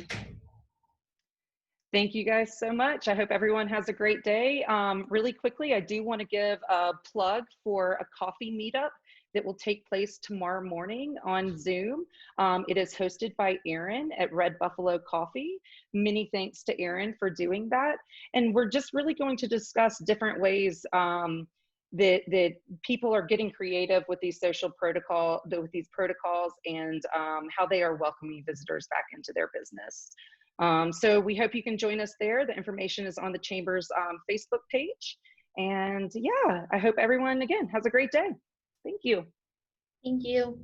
Speaker 1: Thank you guys so much. I hope everyone has a great day. Really quickly, I do want to give a plug for a coffee meetup that will take place tomorrow morning on Zoom. It is hosted by Aaron at Red Buffalo Coffee. Many thanks to Aaron for doing that. And we're just really going to discuss different ways that people are getting creative with these protocols and how they are welcoming visitors back into their business. So we hope you can join us there. The information is on the Chamber's Facebook page. And yeah, I hope everyone, again, has a great day. Thank you.
Speaker 3: Thank you.